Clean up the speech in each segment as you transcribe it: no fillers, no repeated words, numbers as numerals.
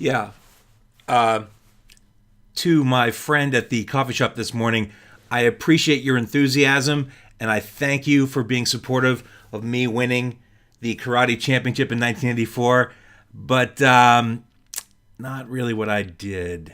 Yeah. Uh, to my friend at the coffee shop this morning, I appreciate your enthusiasm and I thank you for being supportive of me winning the karate championship in 1984, but not really what I did.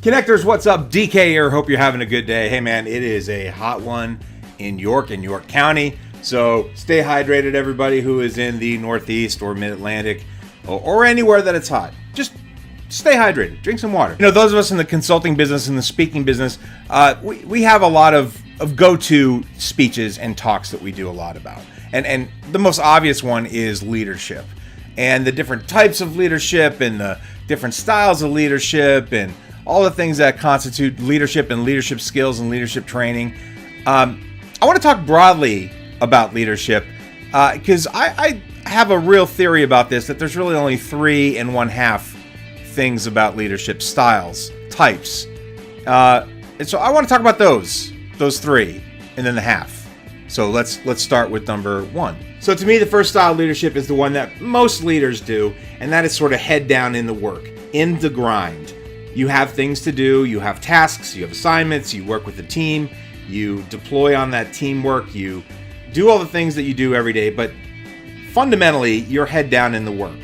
Connectors, what's up? DK here. Hope you're having a good day. Hey man, it is a hot one in York County. So stay hydrated, everybody who is in the Northeast or Mid-Atlantic or anywhere that it's hot. Just stay hydrated. Drink some water. You know, those of us in the consulting business and the speaking business, we have a lot of go-to speeches and talks that we do a lot about. And the most obvious one is leadership. And the different types of leadership and the different styles of leadership and all the things that constitute leadership and leadership skills and leadership training. I want to talk broadly about leadership because I have a real theory about this, that there's really only 3 1/2 things about leadership styles, types. And so I want to talk about those 3 and then the half. So let's start with number 1. So to me, the first style of leadership is the one that most leaders do, and that is sort of head down in the work, in the grind. You have things to do, you have tasks, you have assignments, you work with the team, you deploy on that teamwork, you do all the things that you do every day, but fundamentally, you're head down in the work.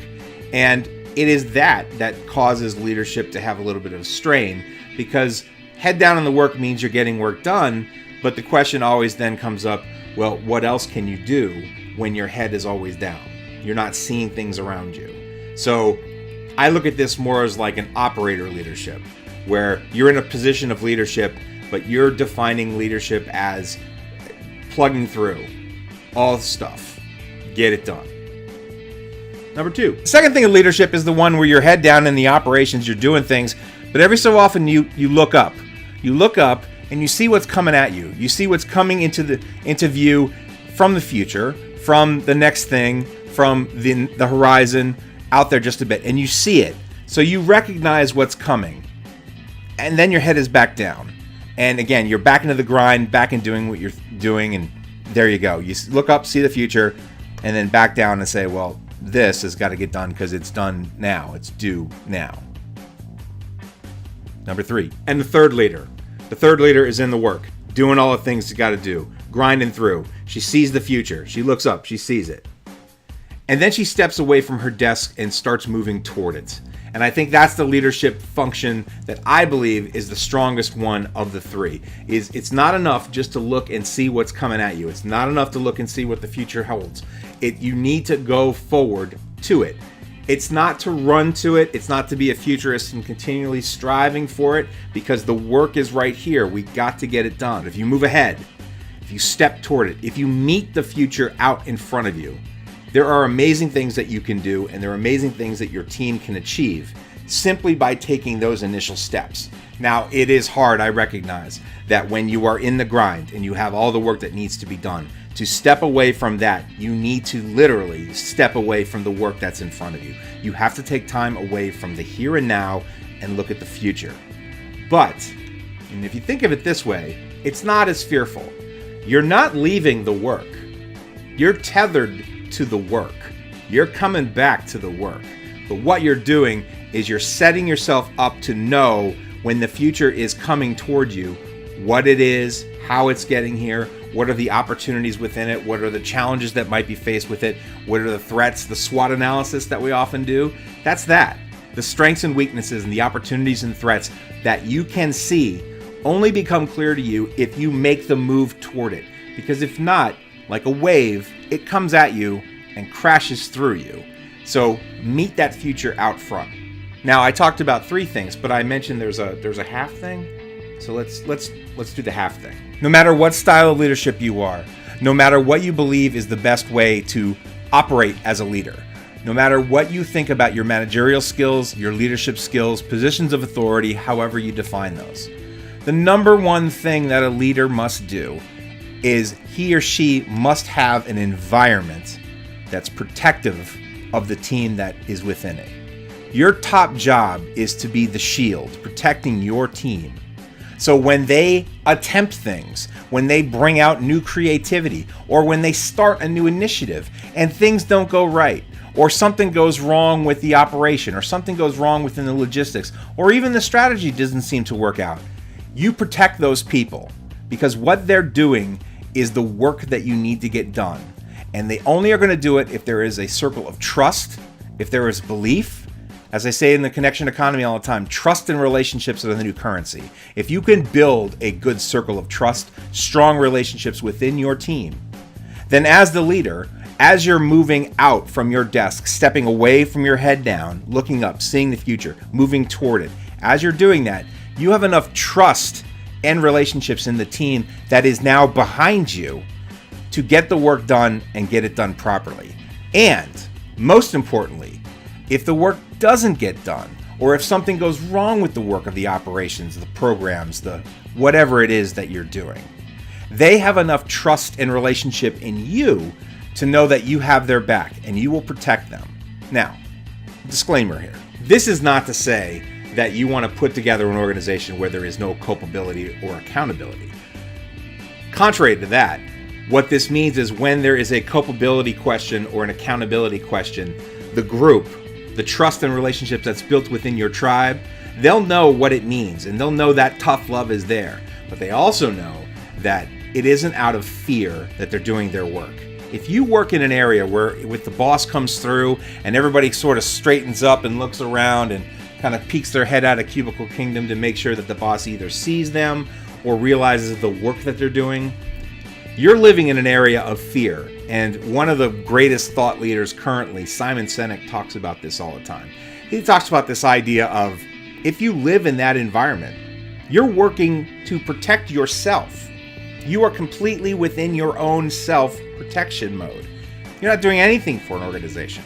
And it is that causes leadership to have a little bit of a strain, because head down in the work means you're getting work done, but the question always then comes up, well, what else can you do when your head is always down? You're not seeing things around you. So I look at this more as like an operator leadership, where you're in a position of leadership, but you're defining leadership as plugging through all the stuff, get it done. Number 2. The second thing of leadership is the one where you're head down in the operations, you're doing things, but every so often you look up. You look up and you see what's coming at you. You see what's coming into view from the future, from the next thing, from the horizon, out there just a bit, and you see it. So you recognize what's coming. And then your head is back down. And again, you're back into the grind, back in doing what you're doing, and there you go. You look up, see the future, and then back down and say, well, this has got to get done because it's done now. It's due now. Number 3. And the third leader. The third leader is in the work, doing all the things you got to do, grinding through. She sees the future. She looks up. She sees it. And then she steps away from her desk and starts moving toward it. And I think that's the leadership function that I believe is the strongest one of the 3. It's not enough just to look and see what's coming at you. It's not enough to look and see what the future holds. You need to go forward to it. It's not to run to it. It's not to be a futurist and continually striving for it, because the work is right here. We got to get it done. If you move ahead, if you step toward it, if you meet the future out in front of you, there are amazing things that you can do, and there are amazing things that your team can achieve simply by taking those initial steps. Now, it is hard, I recognize, that when you are in the grind and you have all the work that needs to be done, to step away from that, you need to literally step away from the work that's in front of you. You have to take time away from the here and now and look at the future. But, and if you think of it this way, it's not as fearful. You're not leaving the work. You're tethered to the work. You're coming back to the work. But what you're doing is you're setting yourself up to know when the future is coming toward you, what it is, how it's getting here, what are the opportunities within it, what are the challenges that might be faced with it, what are the threats, the SWOT analysis that we often do. That's that. The strengths and weaknesses and the opportunities and threats that you can see only become clear to you if you make the move toward it. Because if not, like a wave, it comes at you and crashes through you. So meet that future out front. Now, I talked about 3 things, but I mentioned there's a half thing. So let's do the half thing. No matter what style of leadership you are, no matter what you believe is the best way to operate as a leader, no matter what you think about your managerial skills, your leadership skills, positions of authority, however you define those, the number one thing that a leader must do is he or she must have an environment that's protective of the team that is within it. Your top job is to be the shield, protecting your team. So when they attempt things, when they bring out new creativity, or when they start a new initiative and things don't go right, or something goes wrong with the operation, or something goes wrong within the logistics, or even the strategy doesn't seem to work out, you protect those people, because what they're doing is the work that you need to get done. And they only are going to do it if there is a circle of trust, if there is belief. As I say in the connection economy all the time, trust and relationships are the new currency. If you can build a good circle of trust, strong relationships within your team, then as the leader, as you're moving out from your desk, stepping away from your head down, looking up, seeing the future, moving toward it, as you're doing that, you have enough trust and relationships in the team that is now behind you to get the work done and get it done properly. And most importantly, if the work doesn't get done, or if something goes wrong with the work of the operations, the programs, the whatever it is that you're doing, they have enough trust and relationship in you to know that you have their back and you will protect them. Now, disclaimer here. This is not to say that you want to put together an organization where there is no culpability or accountability. Contrary to that, what this means is when there is a culpability question or an accountability question, the group, the trust and relationships that's built within your tribe, they'll know what it means and they'll know that tough love is there. But they also know that it isn't out of fear that they're doing their work. If you work in an area where with the boss comes through and everybody sort of straightens up and looks around and kind of peeks their head out of cubicle kingdom to make sure that the boss either sees them or realizes the work that they're doing, you're living in an area of fear. And one of the greatest thought leaders currently, Simon Sinek, talks about this all the time. He talks about this idea of if you live in that environment, you're working to protect yourself. You are completely within your own self-protection mode. You're not doing anything for an organization.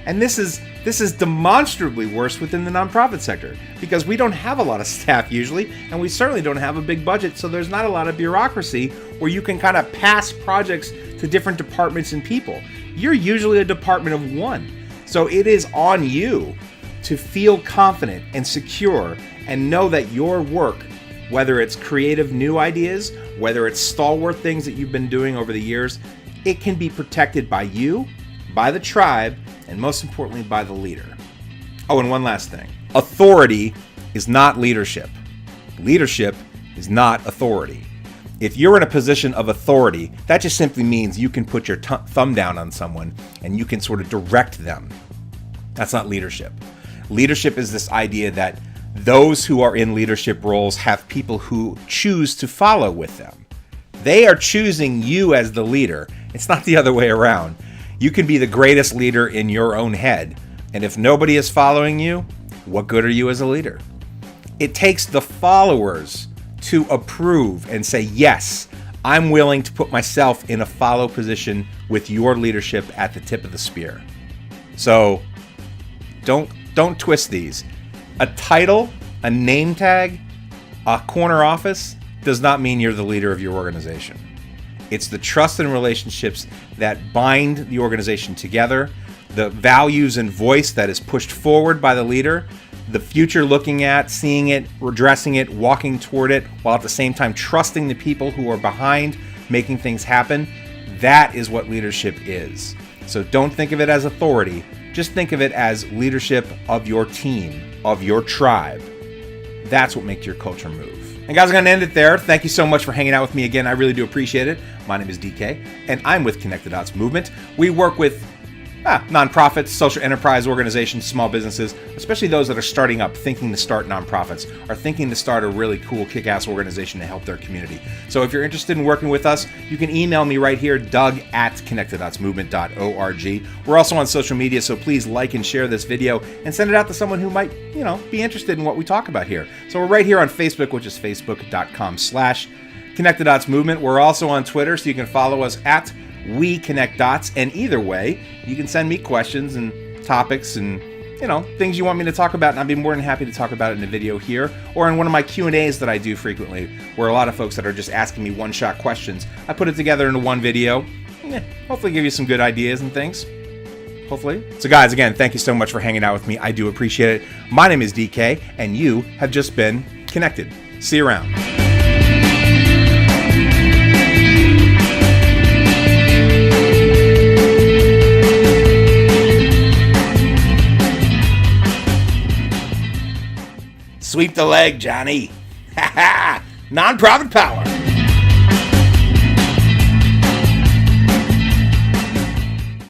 And this is demonstrably worse within the nonprofit sector because we don't have a lot of staff usually, and we certainly don't have a big budget, so there's not a lot of bureaucracy where you can kind of pass projects to different departments and people. You're usually a department of one. So it is on you to feel confident and secure and know that your work, whether it's creative new ideas, whether it's stalwart things that you've been doing over the years, it can be protected by you, by the tribe, and most importantly, by the leader. Oh, and one last thing. Authority is not leadership. Leadership is not authority. If you're in a position of authority, that just simply means you can put your thumb down on someone and you can sort of direct them. That's not leadership. Leadership is this idea that those who are in leadership roles have people who choose to follow with them. They are choosing you as the leader. It's not the other way around. You can be the greatest leader in your own head, and if nobody is following you, what good are you as a leader? It takes the followers to approve and say, yes, I'm willing to put myself in a follow position with your leadership at the tip of the spear. So don't twist these. A title, a name tag, a corner office does not mean you're the leader of your organization. It's the trust and relationships that bind the organization together, the values and voice that is pushed forward by the leader, the future looking at, seeing it, addressing it, walking toward it, while at the same time trusting the people who are behind making things happen. That is what leadership is. So don't think of it as authority. Just think of it as leadership of your team, of your tribe. That's what makes your culture move. And guys, I'm going to end it there. Thank you so much for hanging out with me again. I really do appreciate it. My name is DK, and I'm with Connect the Dots Movement. We work with nonprofits, social enterprise organizations, small businesses, especially those that are starting up, thinking to start nonprofits, or thinking to start a really cool, kick-ass organization to help their community. So if you're interested in working with us, you can email me right here, doug@connectthedotsmovement.org. We're also on social media, so please like and share this video and send it out to someone who might, be interested in what we talk about here. So we're right here on Facebook, which is facebook.com/ConnectTheDotsMovement. We're also on Twitter, so you can follow us at We Connect Dots, and either way, you can send me questions and topics and things you want me to talk about, and I'd be more than happy to talk about it in a video here or in one of my Q&As that I do frequently, where a lot of folks that are just asking me one-shot questions, I put it together into one video, hopefully give you some good ideas and things. hopefully. So guys, again, thank you so much for hanging out with me. I do appreciate it. My name is DK, and you have just been connected. See you around. Sweep the leg, Johnny. Ha ha! Non-profit power.